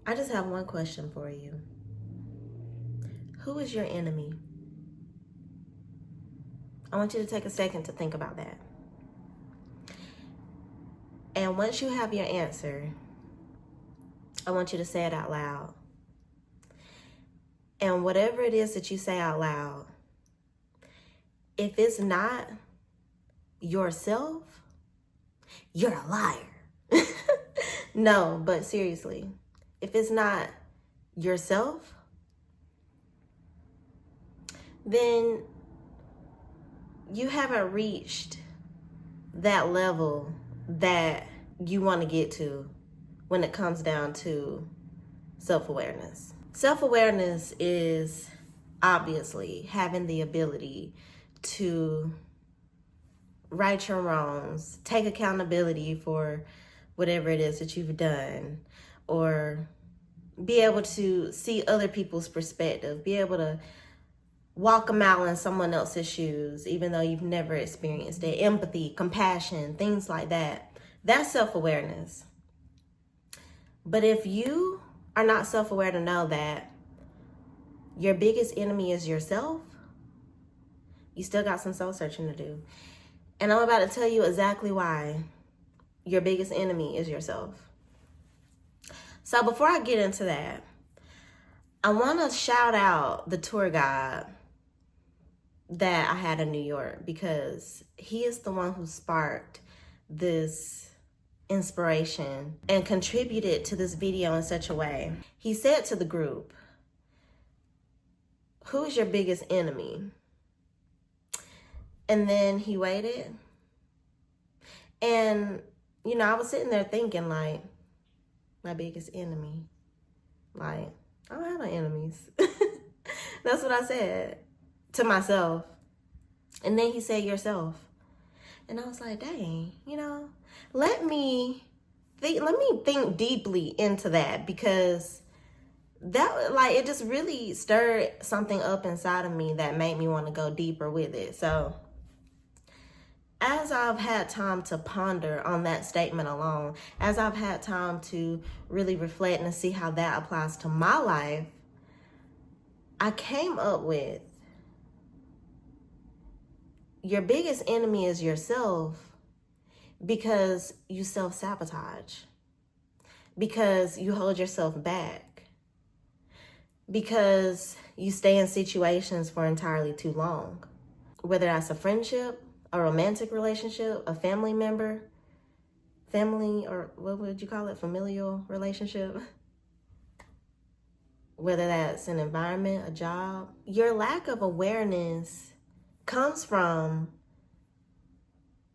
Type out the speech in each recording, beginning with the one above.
I just have one question for you. Who is your enemy? I want you to take a second to think about that. And once you have your answer, I want you to say it out loud. And whatever it is that you say out loud, if it's not yourself, you're a liar. No, but seriously, if it's not yourself, then you haven't reached that level that you want to get to when it comes down to self-awareness. Self-awareness is obviously having the ability to right your wrongs, take accountability for whatever it is that you've done, or be able to see other people's perspective, be able to walk a mile in someone else's shoes, even though you've never experienced it. Empathy, compassion, things like that. That's self-awareness. But if you are not self-aware to know that your biggest enemy is yourself, you still got some soul searching to do. And I'm about to tell you exactly why your biggest enemy is yourself. So before I get into that, I want to shout out the tour guide that I had in New York, because he is the one who sparked this inspiration and contributed to this video in such a way. He said to the group, "Who is your biggest enemy?" And then he waited. And, I was sitting there thinking, like, my biggest enemy. Like, I don't have no enemies. That's what I said to myself. And then he said, yourself. And I was like, dang, let me think deeply into that, because that, like, it just really stirred something up inside of me that made me want to go deeper with it. So as I've had time to ponder on that statement alone, as I've had time to really reflect and see how that applies to my life, I came up with, your biggest enemy is yourself, because you self-sabotage, because you hold yourself back, because you stay in situations for entirely too long, whether that's a friendship, a romantic relationship, a family member, or what would you call it, familial relationship, whether that's an environment, a job. Your lack of awareness comes from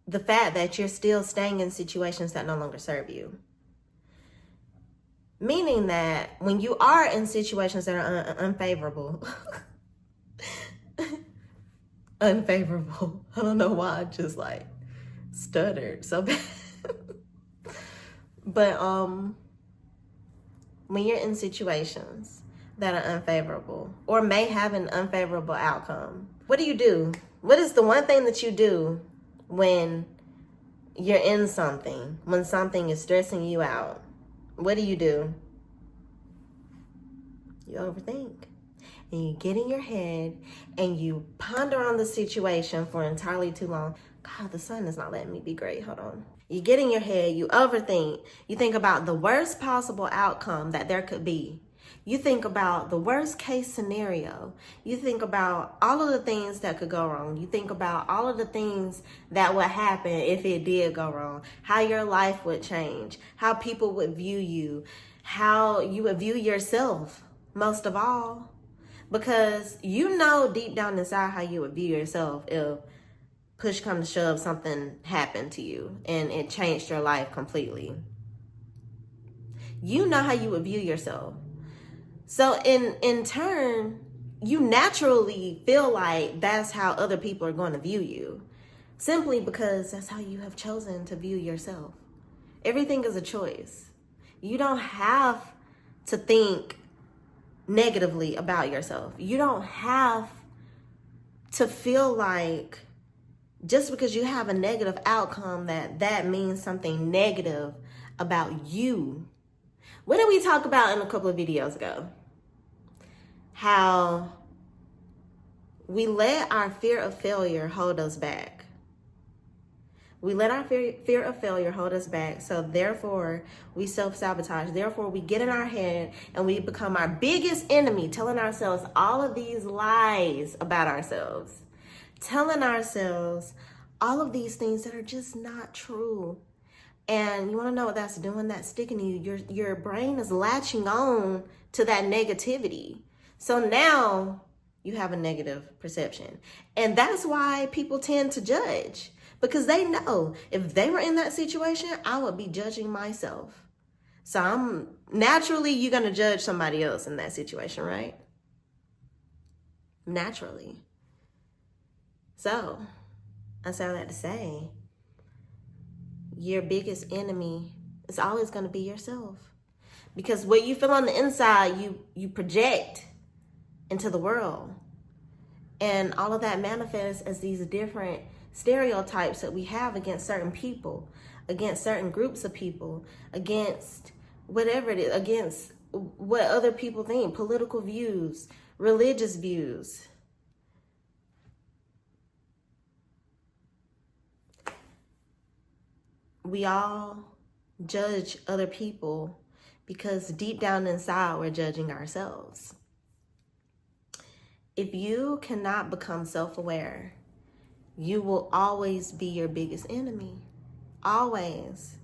the fact that you're still staying in situations that no longer serve you. Meaning that when you are in situations that are unfavorable, unfavorable. I don't know why I just like stuttered so bad. But when you're in situations that are unfavorable or may have an unfavorable outcome, what do? What is the one thing that you do when you're in something, when something is stressing you out? What do? You overthink. And you get in your head and you ponder on the situation for entirely too long. God, the sun is not letting me be great. Hold on. You get in your head, you overthink. You think about the worst possible outcome that there could be. You think about the worst case scenario. You think about all of the things that could go wrong. You think about all of the things that would happen if it did go wrong. How your life would change. How people would view you. How you would view yourself, most of all. Because deep down inside how you would view yourself if push come to shove, something happened to you and it changed your life completely. You know how you would view yourself. So in turn, you naturally feel like that's how other people are going to view you, simply because that's how you have chosen to view yourself. Everything is a choice. You don't have to think negatively about yourself. You don't have to feel like just because you have a negative outcome that means something negative about you. What did we talk about in a couple of videos ago? How we let our fear of failure hold us back. We let our fear of failure hold us back. So therefore, we self-sabotage. Therefore, we get in our head and we become our biggest enemy, telling ourselves all of these lies about ourselves. Telling ourselves all of these things that are just not true. And you want to know what that's doing? That's sticking to you. Your brain is latching on to that negativity. So now you have a negative perception. And that's why people tend to judge. Because they know if they were in that situation, I would be judging myself. So naturally, you're going to judge somebody else in that situation, right? Naturally. So, I say all that to say, your biggest enemy is always going to be yourself. Because what you feel on the inside, you project into the world. And all of that manifests as these different stereotypes that we have against certain people, against certain groups of people, against whatever it is, against what other people think, political views, religious views. We all judge other people because deep down inside, we're judging ourselves. If you cannot become self-aware, you will always be your biggest enemy. Always.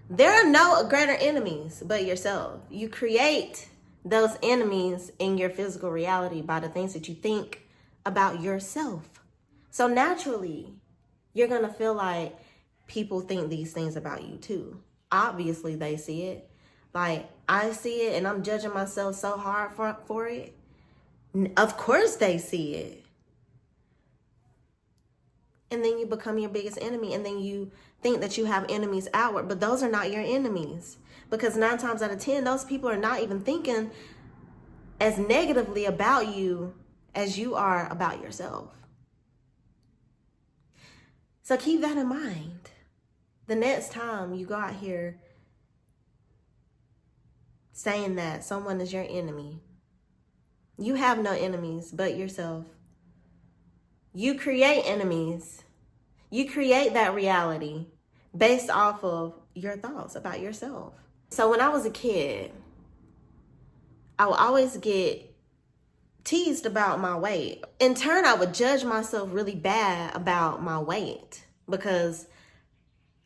There are no greater enemies but yourself. You create those enemies in your physical reality by the things that you think about yourself. So naturally, you're going to feel like people think these things about you too. Obviously, they see it. Like, I see it and I'm judging myself so hard for it. Of course they see it. And then you become your biggest enemy, and then you think that you have enemies outward, but those are not your enemies. Because 9 times out of 10, those people are not even thinking as negatively about you as you are about yourself. So keep that in mind. The next time you go out here saying that someone is your enemy, you have no enemies but yourself. You create enemies. You create that reality based off of your thoughts about yourself. So when I was a kid, I would always get teased about my weight. In turn, I would judge myself really bad about my weight because,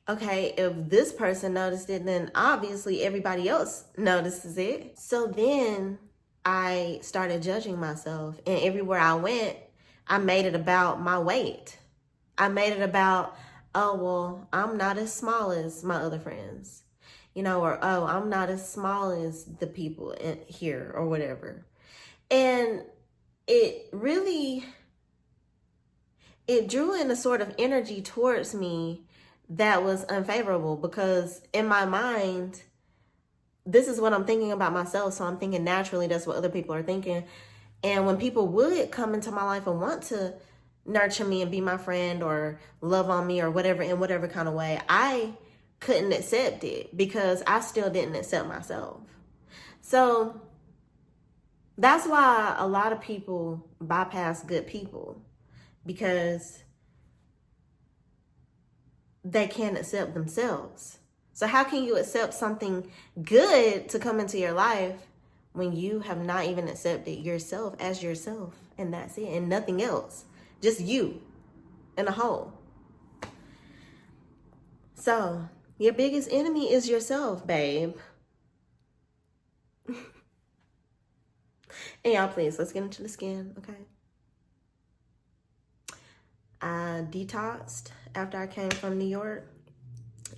okay, if this person noticed it, then obviously everybody else notices it. So then I started judging myself, and everywhere I went, I made it about my weight. I made it about, oh, well, I'm not as small as my other friends, or, oh, I'm not as small as the people in here or whatever. And it drew in a sort of energy towards me that was unfavorable, because in my mind, this is what I'm thinking about myself. So I'm thinking naturally that's what other people are thinking. And when people would come into my life and want to nurture me and be my friend or love on me or whatever, in whatever kind of way, I couldn't accept it because I still didn't accept myself. So that's why a lot of people bypass good people, because they can't accept themselves. So how can you accept something good to come into your life when you have not even accepted yourself as yourself, and that's it, and nothing else, just you in a whole? So your biggest enemy is yourself, babe. And y'all, please, let's get into the skin, okay? I detoxed after I came from New York,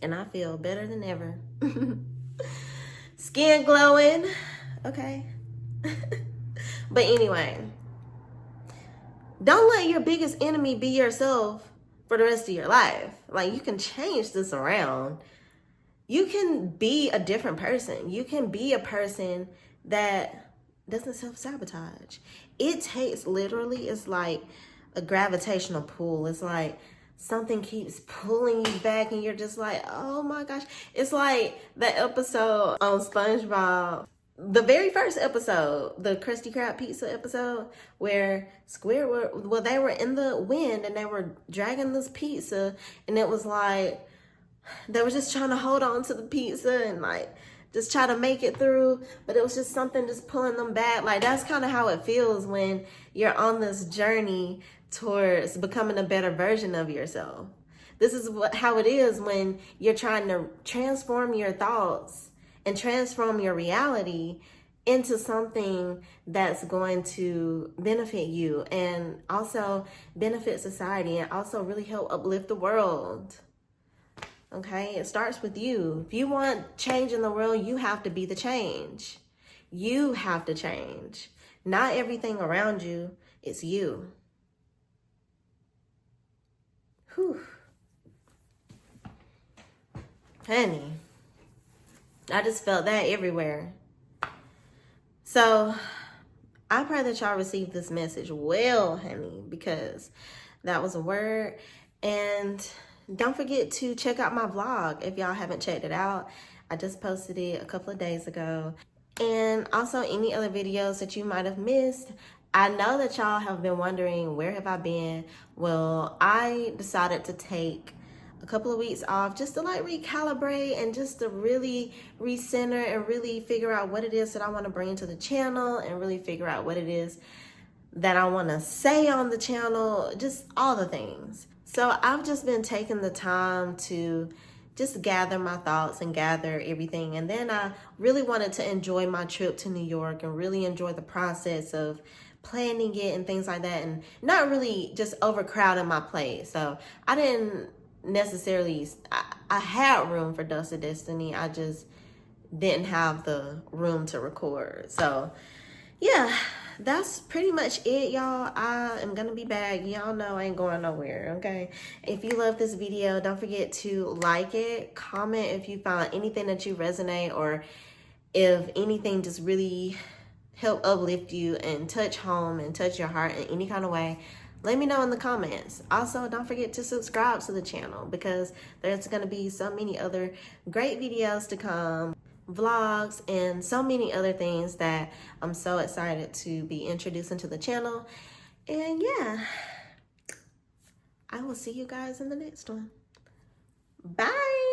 and I feel better than ever. Skin glowing, okay? But anyway, don't let your biggest enemy be yourself for the rest of your life. Like, you can change this around. You can be a different person. You can be a person that doesn't self-sabotage. It takes, literally, it's like a gravitational pull. It's like something keeps pulling you back and you're just like, oh my gosh. It's like the episode on SpongeBob, the very first episode, the Krusty Krab pizza episode, where Squidward, well, they were in the wind and they were dragging this pizza, and it was like they were just trying to hold on to the pizza and like just try to make it through, but it was just something just pulling them back. Like, that's kind of how it feels when you're on this journey towards becoming a better version of yourself. This is how it is when you're trying to transform your thoughts and transform your reality into something that's going to benefit you and also benefit society and also really help uplift the world. Okay, it starts with you. If you want change in the world, you have to be the change. You have to change. Not everything around you, it's you. Whew. Honey, I just felt that everywhere. So I pray that y'all receive this message well, honey, because that was a word. And don't forget to check out my vlog if y'all haven't checked it out. I just posted it a couple of days ago. And also any other videos that you might have missed. I know that y'all have been wondering, where have I been? Well, I decided to take a couple of weeks off just to like recalibrate and just to really recenter and really figure out what it is that I want to bring to the channel and really figure out what it is that I want to say on the channel, just all the things. So I've just been taking the time to just gather my thoughts and gather everything. And then I really wanted to enjoy my trip to New York and really enjoy the process of planning it and things like that, and not really just overcrowding my plate. So I didn't necessarily, I had room for Dust of Destiny. I just didn't have the room to record. So yeah, that's pretty much it, y'all. I am gonna be back. Y'all know I ain't going nowhere, okay? If you love this video, don't forget to like it, comment if you found anything that you resonate, or if anything just really help uplift you and touch home and touch your heart in any kind of way. Let me know in the comments. Also, don't forget to subscribe to the channel, because there's gonna be so many other great videos to come, vlogs, and so many other things that I'm so excited to be introducing to the channel. And yeah, I will see you guys in the next one. Bye.